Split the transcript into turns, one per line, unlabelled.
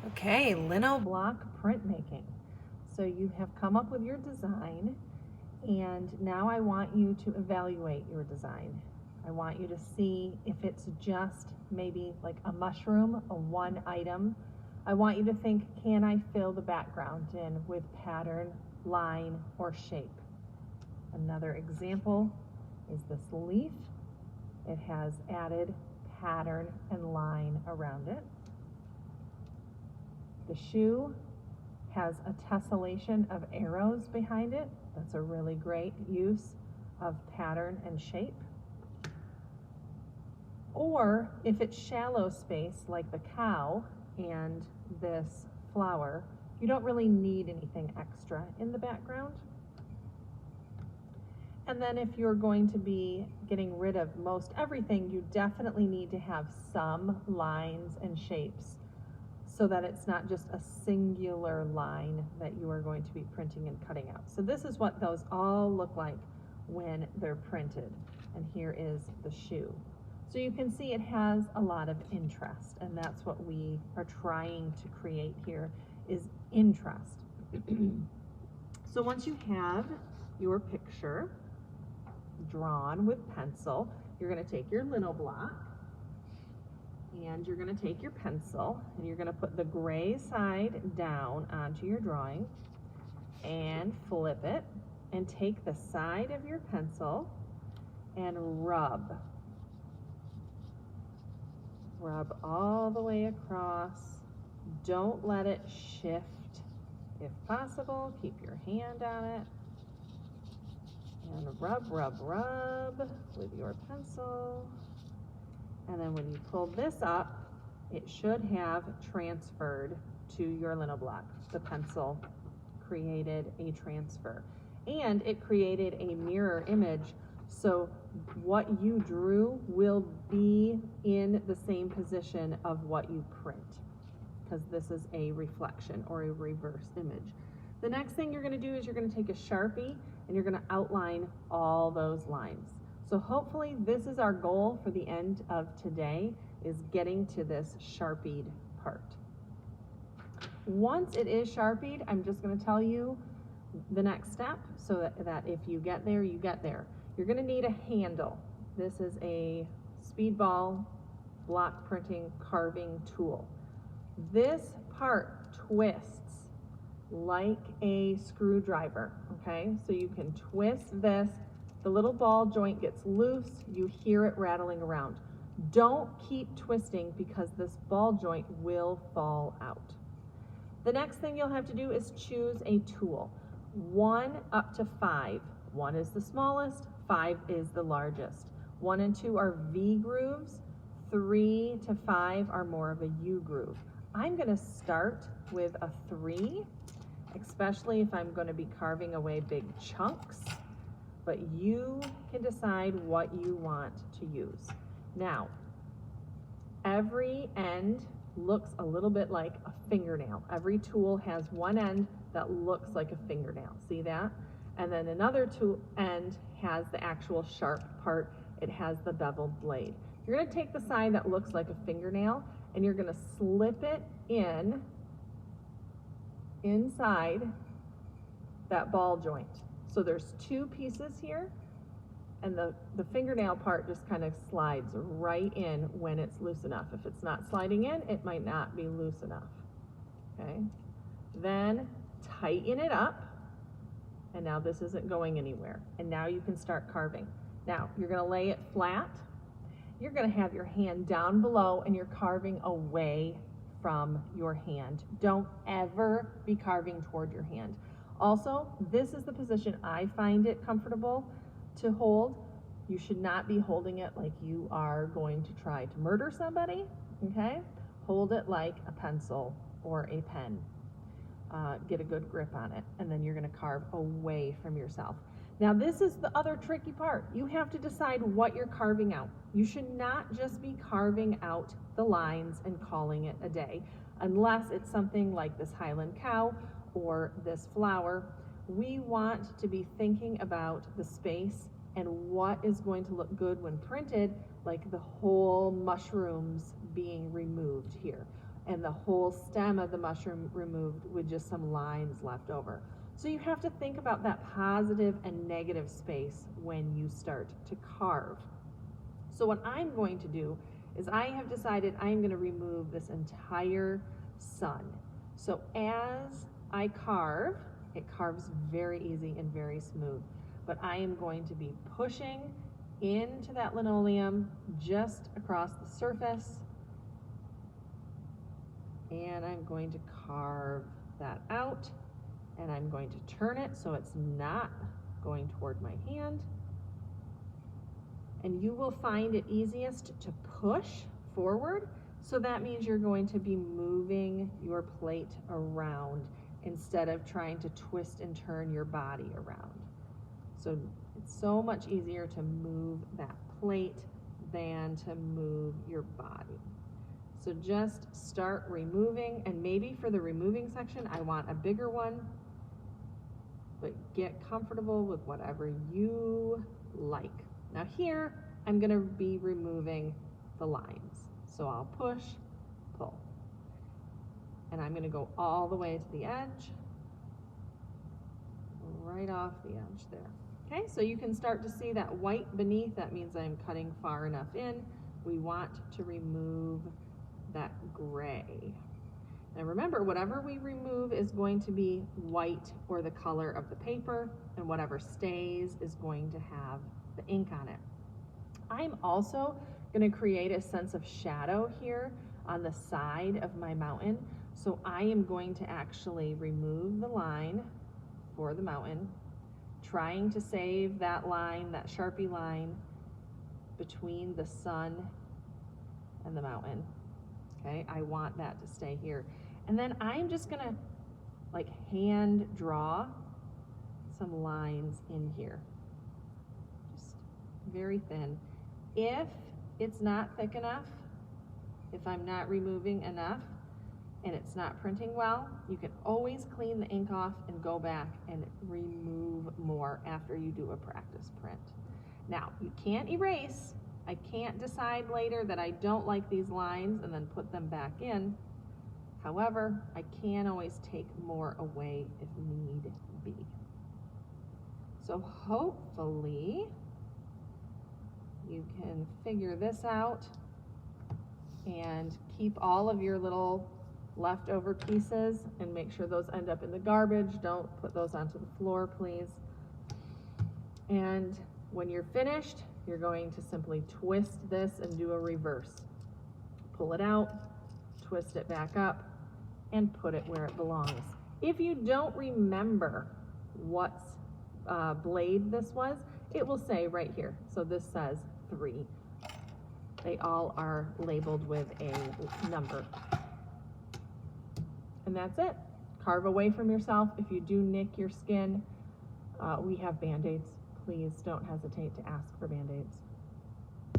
Okay, lino block printmaking. So you have come up with your design, and now I want you to evaluate your design. I want you to see if it's just maybe like a mushroom, a one item. I want you to think, can I fill the background in with pattern, line, or shape? Another example is this leaf. It has added pattern and line around it. The shoe has a tessellation of arrows behind it. That's a really great use of pattern and shape. Or if it's shallow space like the cow and this flower, you don't really need anything extra in the background. And then if you're going to be getting rid of most everything, you definitely need to have some lines and shapes so that it's not just a singular line that you are going to be printing and cutting out. So this is what those all look like when they're printed. And here is the shoe. So you can see it has a lot of interest, and that's what we are trying to create here is interest. So once you have your picture drawn with pencil, you're going to take your lino block and you're going to take your pencil and you're going to put the gray side down onto your drawing and flip it and take the side of your pencil and rub all the way across. Don't let it shift. If possible, keep your hand on it and rub with your pencil. And then when you pull this up, it should have transferred to your lino block. The pencil created a transfer. And it created a mirror image, so what you drew will be in the same position of what you print, because this is a reflection or a reverse image. The next thing you're going to do is you're going to take a Sharpie and you're going to outline all those lines. So hopefully this is our goal for the end of today, is getting to this Sharpied part. Once it is Sharpied, I'm just going to tell you the next step so that if you get there, you get there. You're going to need a handle. This is a Speedball block printing carving tool. This part twists like a screwdriver, okay? So you can twist this. The little ball joint gets loose, you hear it rattling around. Don't keep twisting because this ball joint will fall out. The next thing you'll have to do is choose a tool. 1 up to 5. 1 is the smallest, 5 is the largest. 1 and 2 are V grooves, 3 to 5 are more of a U groove. I'm going to start with a 3, especially if I'm going to be carving away big chunks, but you can decide what you want to use. Now, every end looks a little bit like a fingernail. Every tool has one end that looks like a fingernail. See that? And then another end has the actual sharp part. It has the beveled blade. You're going to take the side that looks like a fingernail and you're going to slip it inside that ball joint. So there's 2 pieces here, and the fingernail part just kind of slides right in when it's loose enough. If it's not sliding in, it might not be loose enough. Okay? Then tighten it up, and now this isn't going anywhere. And now you can start carving. Now you're going to lay it flat. You're going to have your hand down below and you're carving away from your hand. Don't ever be carving toward your hand. Also, this is the position I find it comfortable to hold. You should not be holding it like you are going to try to murder somebody, okay? Hold it like a pencil or a pen. Get a good grip on it, and then you're going to carve away from yourself. Now this is the other tricky part. You have to decide what you're carving out. You should not just be carving out the lines and calling it a day, unless it's something like this Highland cow or this flower. We want to be thinking about the space and what is going to look good when printed, like the whole mushrooms being removed here. and the whole stem of the mushroom removed with just some lines left over. So you have to think about that positive and negative space when you start to carve. So what I'm going to do is I have decided I'm going to remove this entire sun. So as I carve, it carves very easy and very smooth, but I am going to be pushing into that linoleum just across the surface, and I'm going to carve that out, and I'm going to turn it so it's not going toward my hand. And you will find it easiest to push forward, so that means you're going to be moving your plate around instead of trying to twist and turn your body around. So it's so much easier to move that plate than to move your body. So just start removing, and maybe for the removing section I want a bigger one, but get comfortable with whatever you like. Now here I'm going to be removing the lines. So I'll push, pull, and I'm going to go all the way to the edge, right off the edge there. Okay, so you can start to see that white beneath. That means I'm cutting far enough in. We want to remove that gray. Now remember, whatever we remove is going to be white or the color of the paper, and whatever stays is going to have the ink on it. I'm also going to create a sense of shadow here on the side of my mountain. So I am going to actually remove the line for the mountain, trying to save that line, that Sharpie line between the sun and the mountain. Okay, I want that to stay here. And then I'm just gonna like hand draw some lines in here, just very thin. If it's not thick enough, if I'm not removing enough and it's not printing well, you can always clean the ink off and go back and remove more after you do a practice print. Now, you can't erase. I can't decide later that I don't like these lines and then put them back in. However, I can always take more away if need be. So hopefully you can figure this out and keep all of your little leftover pieces and make sure those end up in the garbage. Don't put those onto the floor, please. And when you're finished, you're going to simply twist this and do a reverse. Pull it out, twist it back up, and put it where it belongs. If you don't remember what blade this was, it will say right here. So this says 3. They all are labeled with a number. And that's it. Carve away from yourself. If you do nick your skin, we have Band-Aids. Please don't hesitate to ask for Band-Aids.